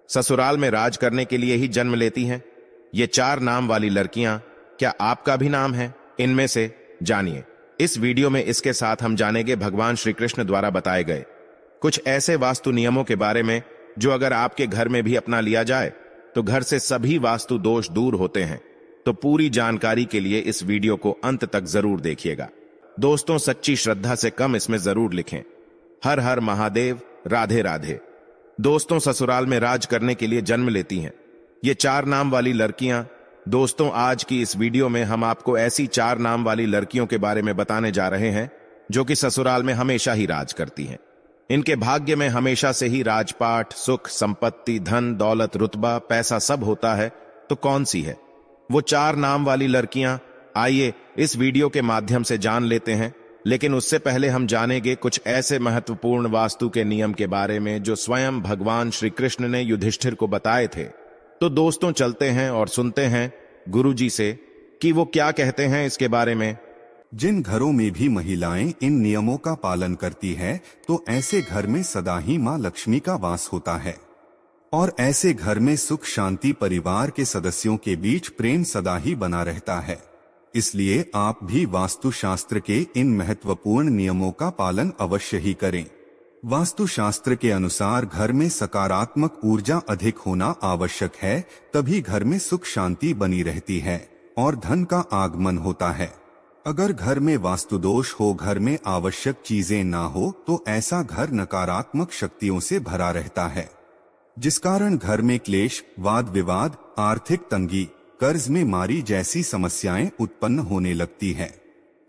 ससुराल में राज करने के लिए ही जन्म लेती हैं। ये 4 नाम वाली लड़कियां क्या आपका भी नाम है? इनमें से जानिए। इस वीडियो में इसके साथ हम जानेंगे भगवान श्री कृष्ण द्वारा बताए गए कुछ ऐसे वास्तु नियमों के बारे में जो अगर आपके घर में भी अपना लिया जाए तो घर से सभी वास्तु दोष दूर होते हैं। तो पूरी जानकारी के लिए इस वीडियो को अंत तक जरूर देखिएगा। दोस्तों, सच्ची श्रद्धा से कम इसमें जरूर लिखें हर हर महादेव, राधे राधे। दोस्तों, ससुराल में राज करने के लिए जन्म लेती हैं ये 4 नाम वाली लड़कियां। दोस्तों, आज की इस वीडियो में हम आपको ऐसी 4 नाम वाली लड़कियों के बारे में बताने जा रहे हैं जो कि ससुराल में हमेशा ही राज करती हैं। इनके भाग्य में हमेशा से ही राजपाट, सुख, संपत्ति, धन, दौलत, रुतबा, पैसा सब होता है। तो कौन सी है वो 4 नाम वाली लड़कियां? आइए इस वीडियो के माध्यम से जान लेते हैं। लेकिन उससे पहले हम जानेंगे कुछ ऐसे महत्वपूर्ण वास्तु के नियम के बारे में जो स्वयं भगवान श्री कृष्ण ने युधिष्ठिर को बताए थे। तो दोस्तों, चलते हैं और सुनते हैं गुरुजी से कि वो क्या कहते हैं इसके बारे में। जिन घरों में भी महिलाएं इन नियमों का पालन करती है तो ऐसे घर में सदा ही मां लक्ष्मी का वास होता है और ऐसे घर में सुख शांति, परिवार के सदस्यों के बीच प्रेम सदा ही बना रहता है। इसलिए आप भी वास्तु शास्त्र के इन महत्वपूर्ण नियमों का पालन अवश्य ही करें। वास्तु शास्त्र के अनुसार घर में सकारात्मक ऊर्जा अधिक होना आवश्यक है, तभी घर में सुख शांति बनी रहती है और धन का आगमन होता है। अगर घर में वास्तु दोष हो, घर में आवश्यक चीजें ना हो, तो ऐसा घर नकारात्मक शक्तियों से भरा रहता है, जिस कारण घर में क्लेश, वाद विवाद, आर्थिक तंगी, कर्ज में मारी जैसी समस्याएं उत्पन्न होने लगती है।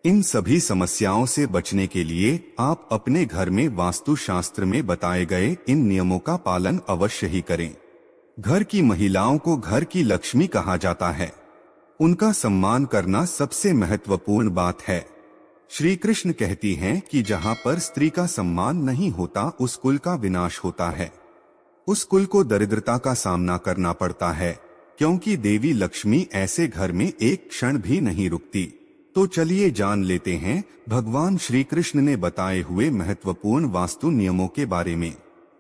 इन सभी समस्याओं से बचने के लिए आप अपने घर में वास्तु शास्त्र में बताए गए इन नियमों का पालन अवश्य ही करें। घर की महिलाओं को घर की लक्ष्मी कहा जाता है। उनका सम्मान करना सबसे महत्वपूर्ण बात है। श्री कृष्ण कहती हैं कि जहां पर स्त्री का सम्मान नहीं होता उस कुल का विनाश होता है, उस कुल को दरिद्रता का सामना करना पड़ता है, क्योंकि देवी लक्ष्मी ऐसे घर में एक क्षण भी नहीं रुकती। तो चलिए जान लेते हैं भगवान श्री कृष्ण ने बताए हुए महत्वपूर्ण वास्तु नियमों के बारे में।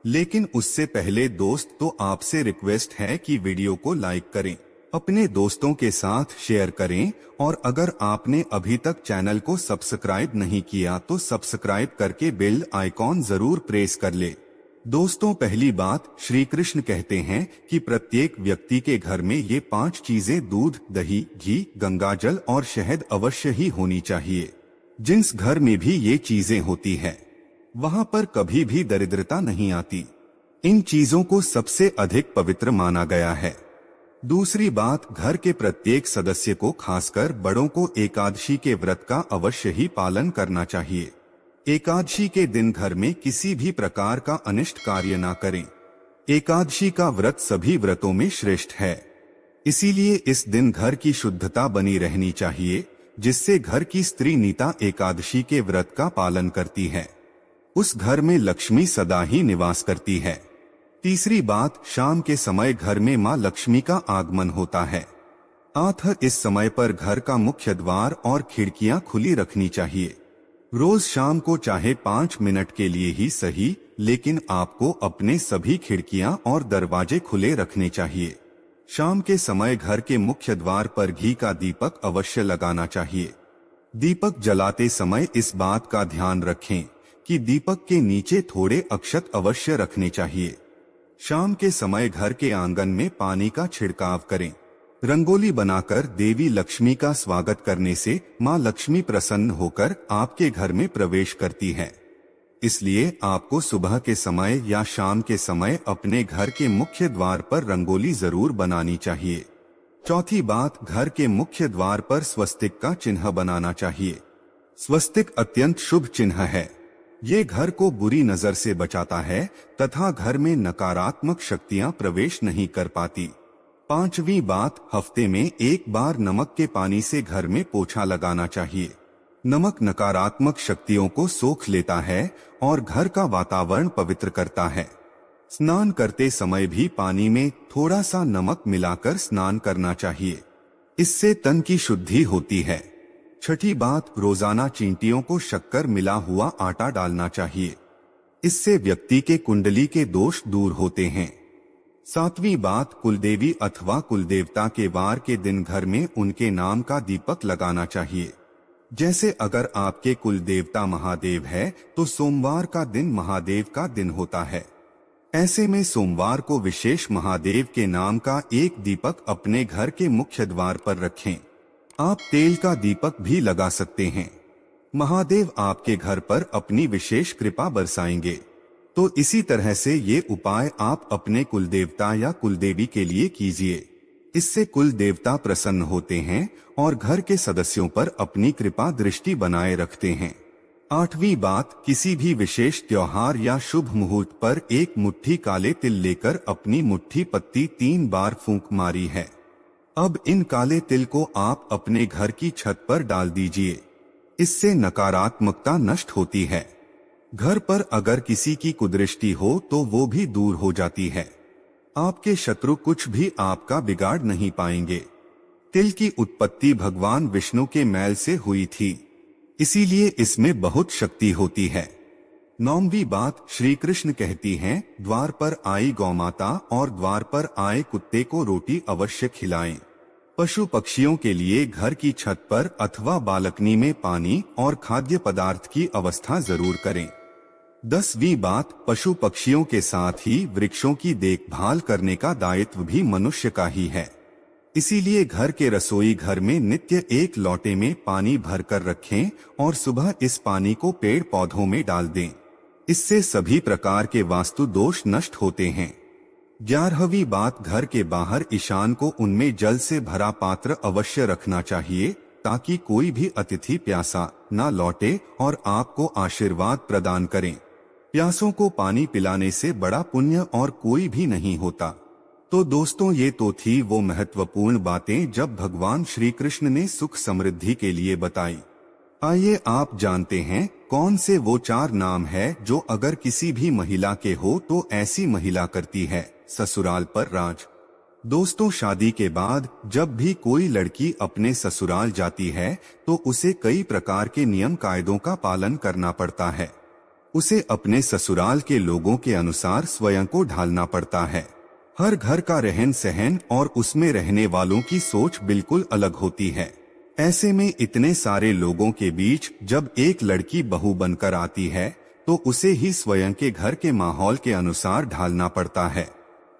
लेकिन उससे पहले दोस्त, तो आपसे रिक्वेस्ट है कि वीडियो को लाइक करें, अपने दोस्तों के साथ शेयर करें और अगर आपने अभी तक चैनल को सब्सक्राइब नहीं किया तो सब्सक्राइब करके बेल आइकॉन जरूर प्रेस कर ले। दोस्तों, पहली बात, श्री कृष्ण कहते हैं कि प्रत्येक व्यक्ति के घर में ये 5 चीजें दूध, दही, घी, गंगाजल और शहद अवश्य ही होनी चाहिए। जिस घर में भी ये चीजें होती है वहां पर कभी भी दरिद्रता नहीं आती। इन चीजों को सबसे अधिक पवित्र माना गया है। दूसरी बात, घर के प्रत्येक सदस्य को, खासकर बड़ों को एकादशी के व्रत का अवश्य ही पालन करना चाहिए। एकादशी के दिन घर में किसी भी प्रकार का अनिष्ट कार्य ना करें। एकादशी का व्रत सभी व्रतों में श्रेष्ठ है, इसीलिए इस दिन घर की शुद्धता बनी रहनी चाहिए, जिससे घर की स्त्री नीता एकादशी के व्रत का पालन करती है। उस घर में लक्ष्मी सदा ही निवास करती है। तीसरी बात, शाम के समय घर में मां लक्ष्मी का आगमन होता है। अतः इस समय पर घर का मुख्य द्वार और खिड़कियां खुली रखनी चाहिए। रोज शाम को चाहे 5 मिनट के लिए ही सही, लेकिन आपको अपने सभी खिड़कियां और दरवाजे खुले रखने चाहिए। शाम के समय घर के मुख्य द्वार पर घी का दीपक अवश्य लगाना चाहिए। दीपक जलाते समय इस बात का ध्यान रखें कि दीपक के नीचे थोड़े अक्षत अवश्य रखने चाहिए। शाम के समय घर के आंगन में पानी का छिड़काव करें। रंगोली बनाकर देवी लक्ष्मी का स्वागत करने से मां लक्ष्मी प्रसन्न होकर आपके घर में प्रवेश करती है। इसलिए आपको सुबह के समय या शाम के समय अपने घर के मुख्य द्वार पर रंगोली जरूर बनानी चाहिए। चौथी बात, घर के मुख्य द्वार पर स्वस्तिक का चिन्ह बनाना चाहिए। स्वस्तिक अत्यंत शुभ चिन्ह है। ये घर को बुरी नजर से बचाता है तथा घर में नकारात्मक शक्तियां प्रवेश नहीं कर पाती। पांचवी बात, हफ्ते में एक बार नमक के पानी से घर में पोछा लगाना चाहिए। नमक नकारात्मक शक्तियों को सोख लेता है और घर का वातावरण पवित्र करता है। स्नान करते समय भी पानी में थोड़ा सा नमक मिलाकर स्नान करना चाहिए, इससे तन की शुद्धि होती है। छठी बात, रोजाना चींटियों को शक्कर मिला हुआ आटा डालना चाहिए। इससे व्यक्ति के कुंडली के दोष दूर होते हैं। सातवीं बात, कुलदेवी अथवा कुलदेवता के वार के दिन घर में उनके नाम का दीपक लगाना चाहिए। जैसे अगर आपके कुलदेवता महादेव है तो सोमवार का दिन महादेव का दिन होता है। ऐसे में सोमवार को विशेष महादेव के नाम का एक दीपक अपने घर के मुख्य द्वार पर रखें। आप तेल का दीपक भी लगा सकते हैं। महादेव आपके घर पर अपनी विशेष कृपा बरसाएंगे। तो इसी तरह से ये उपाय आप अपने कुलदेवता या कुलदेवी के लिए कीजिए। इससे कुल देवता प्रसन्न होते हैं और घर के सदस्यों पर अपनी कृपा दृष्टि बनाए रखते हैं। आठवीं बात, किसी भी विशेष त्योहार या शुभ मुहूर्त पर एक मुट्ठी काले तिल लेकर अपनी मुट्ठी पत्ती 3 बार फूंक मारी है। अब इन काले तिल को आप अपने घर की छत पर डाल दीजिए। इससे नकारात्मकता नष्ट होती है। घर पर अगर किसी की कुदृष्टि हो तो वो भी दूर हो जाती है। आपके शत्रु कुछ भी आपका बिगाड़ नहीं पाएंगे। तिल की उत्पत्ति भगवान विष्णु के मैल से हुई थी, इसीलिए इसमें बहुत शक्ति होती है। 9वीं बात, श्री कृष्ण कहती हैं, द्वार पर आई गौमाता और द्वार पर आए कुत्ते को रोटी अवश्य खिलाएं। पशु पक्षियों के लिए घर की छत पर अथवा बालकनी में पानी और खाद्य पदार्थ की व्यवस्था जरूर करें। 10वीं बात, पशु पक्षियों के साथ ही वृक्षों की देखभाल करने का दायित्व भी मनुष्य का ही है। इसीलिए घर के रसोई घर में नित्य एक लोटे में पानी भरकर रखें और सुबह इस पानी को पेड़ पौधों में डाल दें। इससे सभी प्रकार के वास्तु दोष नष्ट होते हैं। 11वीं बात, घर के बाहर ईशान को उनमें जल से भरा पात्र अवश्य रखना चाहिए ताकि कोई भी अतिथि प्यासा न लौटे और आपको आशीर्वाद प्रदान करें। प्यासों को पानी पिलाने से बड़ा पुण्य और कोई भी नहीं होता। तो दोस्तों, ये तो थी वो महत्वपूर्ण बातें जब भगवान श्री कृष्ण ने सुख समृद्धि के लिए बताई। आइए आप जानते हैं कौन से वो 4 नाम है जो अगर किसी भी महिला के हो तो ऐसी महिला करती है ससुराल पर राज। दोस्तों, शादी के बाद जब भी कोई लड़की अपने ससुराल जाती है तो उसे कई प्रकार के नियम कायदों का पालन करना पड़ता है। उसे अपने ससुराल के लोगों के अनुसार स्वयं को ढालना पड़ता है। हर घर का रहन सहन और उसमें रहने वालों की सोच बिल्कुल अलग होती है। ऐसे में इतने सारे लोगों के बीच जब एक लड़की बहू बनकर आती है तो उसे ही स्वयं के घर के माहौल के अनुसार ढालना पड़ता है।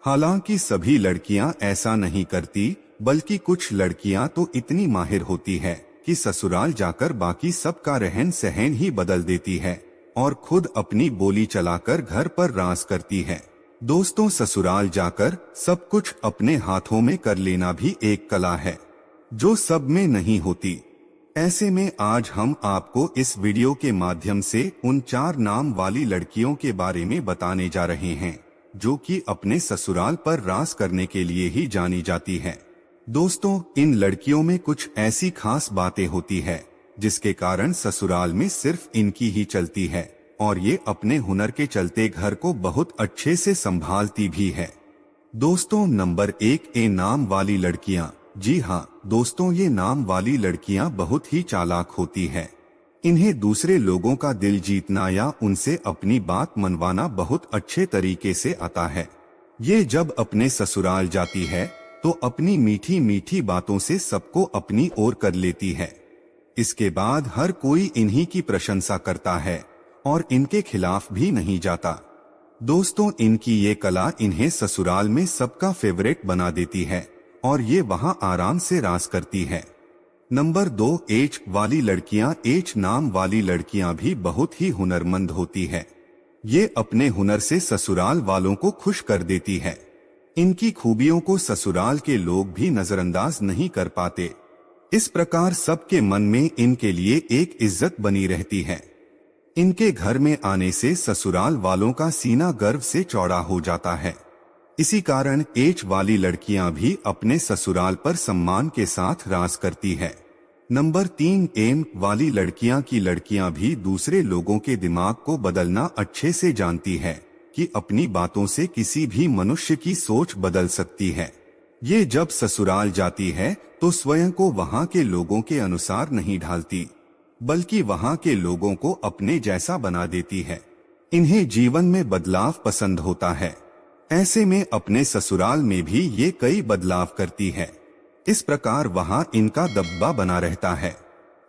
हालांकि सभी लड़कियां ऐसा नहीं करती, बल्कि कुछ लड़कियां तो इतनी माहिर होती है कि ससुराल जाकर बाकी सबका रहन सहन ही बदल देती है और खुद अपनी बोली चलाकर घर पर राज करती है। दोस्तों, ससुराल जाकर सब कुछ अपने हाथों में कर लेना भी एक कला है जो सब में नहीं होती। ऐसे में आज हम आपको इस वीडियो के माध्यम से उन 4 नाम वाली लड़कियों के बारे में बताने जा रहे हैं जो कि अपने ससुराल पर राज करने के लिए ही जानी जाती हैं। दोस्तों, इन लड़कियों में कुछ ऐसी खास बातें होती है जिसके कारण ससुराल में सिर्फ इनकी ही चलती है और ये अपने हुनर के चलते घर को बहुत अच्छे से संभालती भी है। दोस्तों, नंबर 1, ए नाम वाली लड़कियां। जी हाँ दोस्तों, ये नाम वाली लड़कियां बहुत ही चालाक होती हैं। इन्हें दूसरे लोगों का दिल जीतना या उनसे अपनी बात मनवाना बहुत अच्छे तरीके से आता है। ये जब अपने ससुराल जाती है तो अपनी मीठी मीठी बातों से सबको अपनी ओर कर लेती है। इसके बाद हर कोई इन्हीं की प्रशंसा करता है और इनके खिलाफ भी नहीं जाता। दोस्तों, इनकी ये कला इन्हें ससुराल में सबका फेवरेट बना देती है और ये वहां आराम से राज करती है। नंबर 2, एच वाली लड़कियां। एच नाम वाली लड़कियां भी बहुत ही हुनरमंद होती है। ये अपने हुनर से ससुराल वालों को खुश कर देती है। इनकी खूबियों को ससुराल के लोग भी नजरअंदाज नहीं कर पाते। इस प्रकार सबके मन में इनके लिए एक इज्जत बनी रहती है। इनके घर में आने से ससुराल वालों का सीना गर्व से चौड़ा हो जाता है। इसी कारण एच वाली लड़कियां भी अपने ससुराल पर सम्मान के साथ राज करती है। नंबर 3, एम वाली लड़कियां की लड़कियां भी दूसरे लोगों के दिमाग को बदलना अच्छे से जानती है कि अपनी बातों से किसी भी मनुष्य की सोच बदल सकती है। ये जब ससुराल जाती है तो स्वयं को वहां के लोगों के अनुसार नहीं ढालती, बल्कि वहां के लोगों को अपने जैसा बना देती है। इन्हें जीवन में बदलाव पसंद होता है। ऐसे में अपने ससुराल में भी ये कई बदलाव करती है। इस प्रकार वहाँ इनका दबदबा बना रहता है,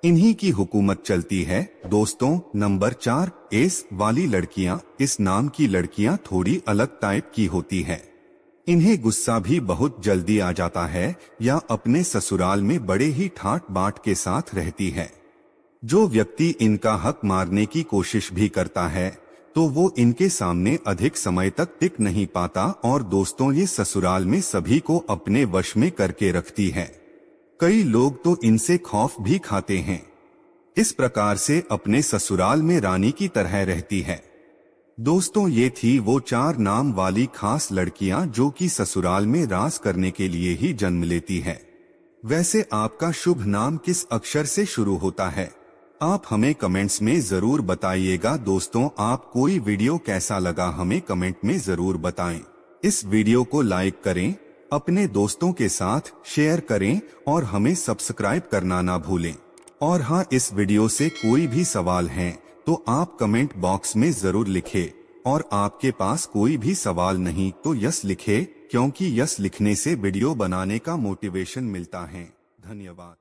इन्हीं की हुकूमत चलती है। दोस्तों, नंबर 4, एस वाली लड़कियां। इस नाम की लड़कियां थोड़ी अलग टाइप की होती है। इन्हें गुस्सा भी बहुत जल्दी आ जाता है या अपने ससुराल में बड़े ही ठाट बाट के साथ रहती है। जो व्यक्ति इनका हक मारने की कोशिश भी करता है तो वो इनके सामने अधिक समय तक टिक नहीं पाता और दोस्तों ये ससुराल में सभी को अपने वश में करके रखती है। कई लोग तो इनसे खौफ भी खाते हैं। इस प्रकार से अपने ससुराल में रानी की तरह रहती है। दोस्तों, ये थी वो 4 नाम वाली खास लड़कियां जो कि ससुराल में राज करने के लिए ही जन्म लेती है। वैसे आपका शुभ नाम किस अक्षर से शुरू होता है? आप हमें कमेंट्स में जरूर बताइएगा। दोस्तों, आप कोई वीडियो कैसा लगा हमें कमेंट में जरूर बताएं। इस वीडियो को लाइक करें, अपने दोस्तों के साथ शेयर करें और हमें सब्सक्राइब करना ना भूलें। और हाँ, इस वीडियो से कोई भी सवाल है तो आप कमेंट बॉक्स में जरूर लिखें। और आपके पास कोई भी सवाल नहीं तो यस लिखें, क्योंकि यस लिखने से वीडियो बनाने का मोटिवेशन मिलता है। धन्यवाद।